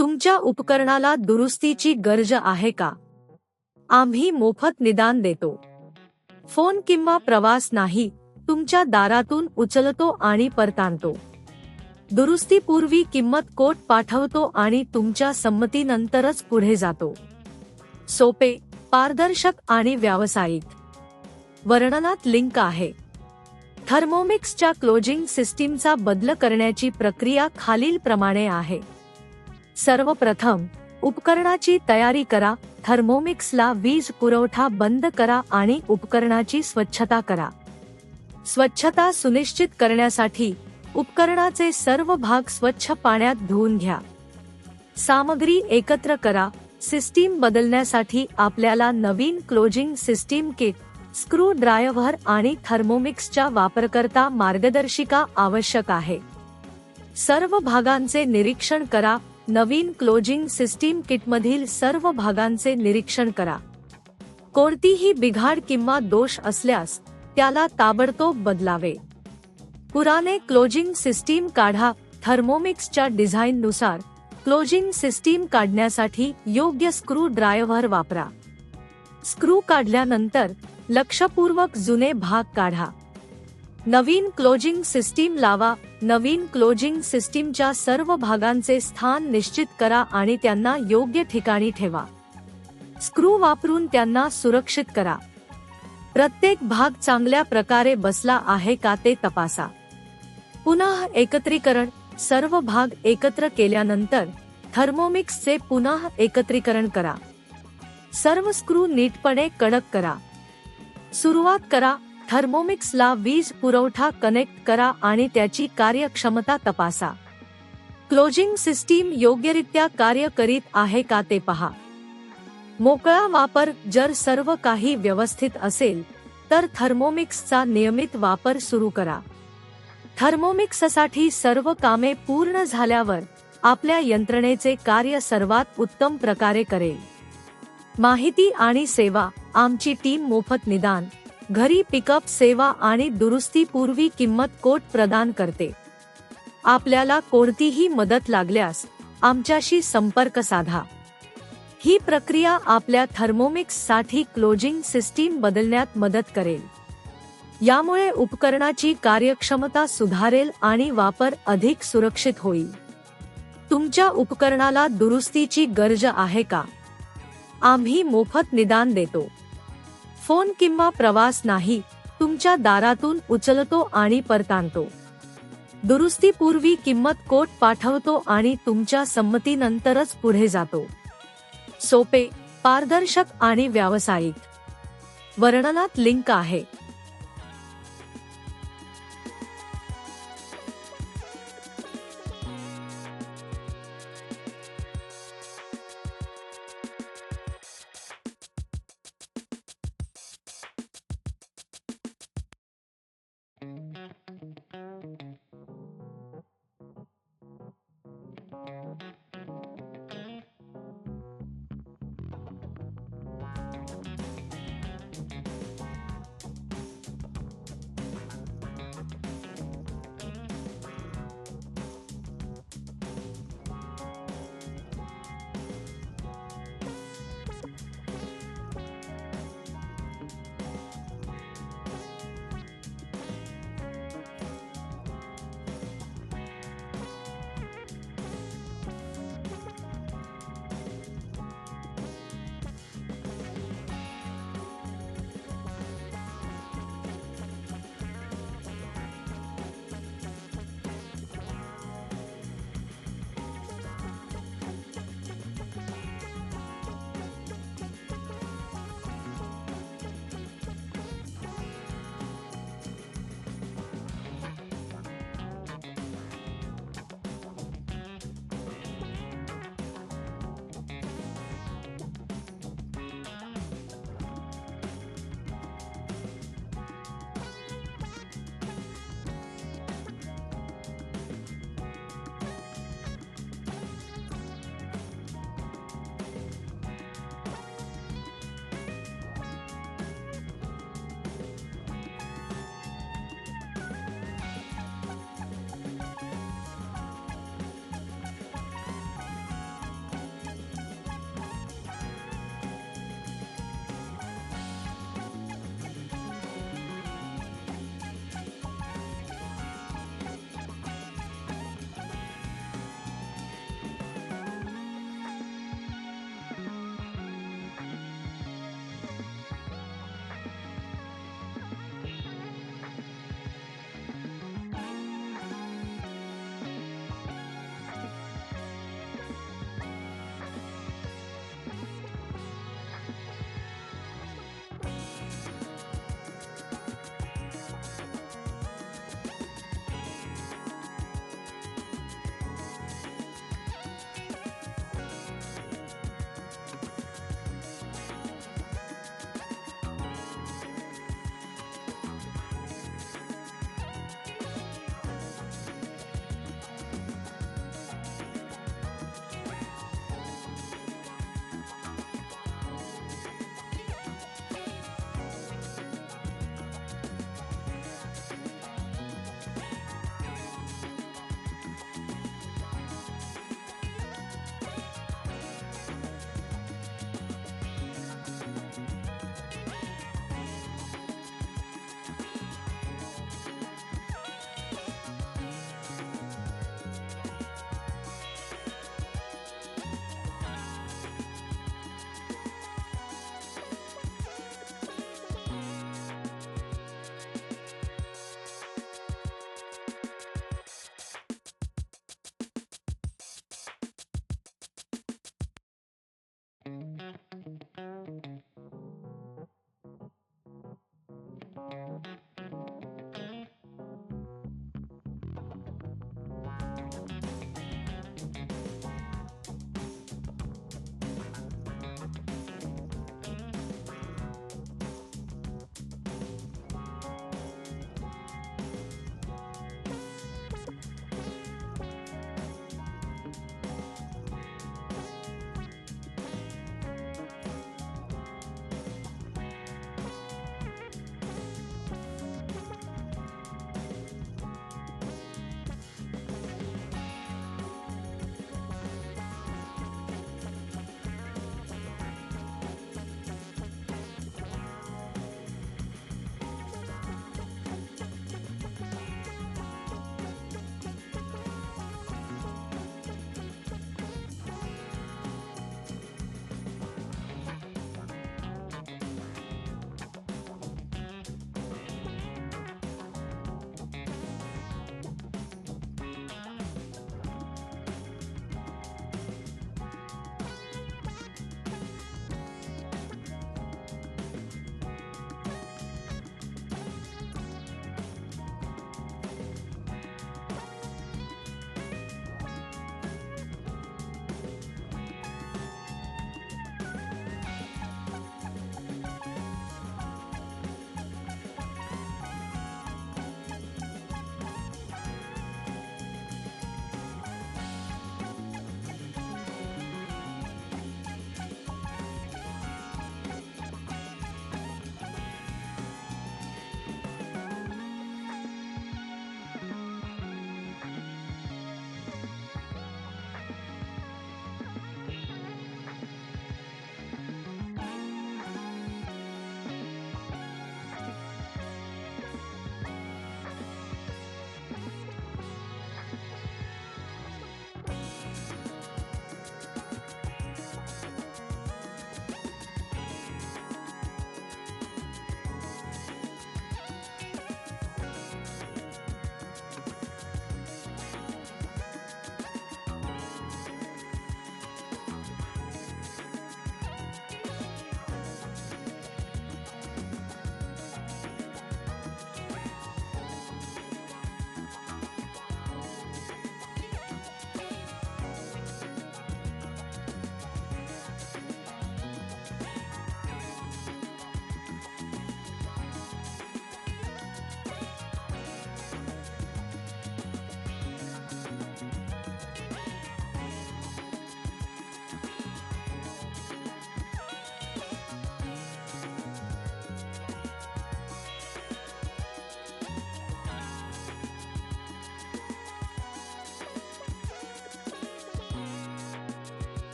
तुमच्या उपकरणाला दुरुस्तीची गरज आहे का? आम्ही मोफत निदान देतो. फोन किंवा प्रवास नाही, तुमच्या दारातून उचलतो आणि परतानतो. दुरुस्तीपूर्वी किंमत कोट पाठवतो आणि तुमच्या संमतीनंतरच पुढे जातो. सोपे, पारदर्शक आणि व्यावसायिक. वर्णनात लिंक आहे. थर्मोमिक्सच्या क्लोजिंग सिस्टीमचा बदल करण्याची प्रक्रिया खालीलप्रमाणे आहे. सर्वप्रथम, उपकरणाची तयारी करा. थर्मोमिक्सला वीज पुरवठा बंद करा आणि उपकरणाची स्वच्छता करा. स्वच्छता सुनिश्चित करण्यासाठी उपकरणाचे सर्व भाग स्वच्छ पाण्यात धुवून घ्या. सामग्री एकत्र करा. सिस्टीम बदलण्यासाठी आपल्याला नवीन closing system kit, screwdriver आणि थर्मोमिक्सच्या वापरकर्ता मार्गदर्शिका आवश्यक आहे. सर्व भागांचे निरीक्षण करा. नवीन क्लोजिंग सिस्टीम किटमधील सर्व भागांचे निरीक्षण करा. कोणतीही बिघाड किंवा दोष असल्यास त्याला ताबडतोब बदलावे. पुराने क्लोजिंग सिस्टीम काढा. थर्मोमिक्सच्या डिझाईननुसार क्लोजिंग सिस्टीम काढण्यासाठी योग्य स्क्रू ड्रायव्हर वापरा. स्क्रू काढल्यानंतर लक्षपूर्वक जुने भाग काढा. नवीन क्लोजिंग सिस्टीम लावा. नवीन क्लोजिंग सिस्टीमच्या सर्व भागांचे स्थान निश्चित करा आणि त्यांना योग्य ठिकाणी ठेवा. स्क्रू वापरून त्यांना सुरक्षित करा. प्रत्येक भाग चांगल्या प्रकारे बसला आहे का ते तपासा. पुन्हा एकत्रीकरण. सर्व भाग एकत्र केल्यानंतर थर्मोमिक्सचे पुन्हा एकत्रीकरण करा. सर्व स्क्रू नीटपणे कडक करा. सुरुवात करा. थर्मोमिक्सला वीज पुरवठा कनेक्ट करा आणि त्याची कार्यक्षमता तपासा. क्लोजिंग सिस्टीम योग्यरित्या कार्य करीत आहे का ते पहा. मोकळा वापर. जर सर्व काही व्यवस्थित असेल तर थर्मोमिक्सचा नियमित वापर सुरू करा. थर्मोमिक्ससाठी सर्व कामे पूर्ण झाल्यावर आपल्या यंत्रणेचे कार्य सर्वात उत्तम प्रकारे करेल. माहिती आणि सेवा. आमची टीम मोफत निदान, घरी पिकअप सेवा आणि दुरुस्तीपूर्वी किंमत कोट प्रदान करते. आपल्याला कोणतीही मदत लागल्यास आमच्याशी संपर्क साधा. ही प्रक्रिया आपल्या थर्मोमिक्ससाठी क्लोजिंग सिस्टीम बदलण्यात मदत करेल. यामुळे उपकरणाची कार्यक्षमता सुधारेल आणि वापर अधिक सुरक्षित होईल. तुमच्या उपकरणाला दुरुस्तीची गरज आहे का? आम्ही मोफत निदान देतो. फोन किंवा प्रवास नाही, तुमच्या दारातून उचलतो आणि परतानतो. दुरुस्तीपूर्वी किंमत कोट पाठवतो आणि तुमच्या संमतीनंतरच पुढे जातो. सोपे, पारदर्शक आणि व्यावसायिक. वर्णनात लिंक आहे.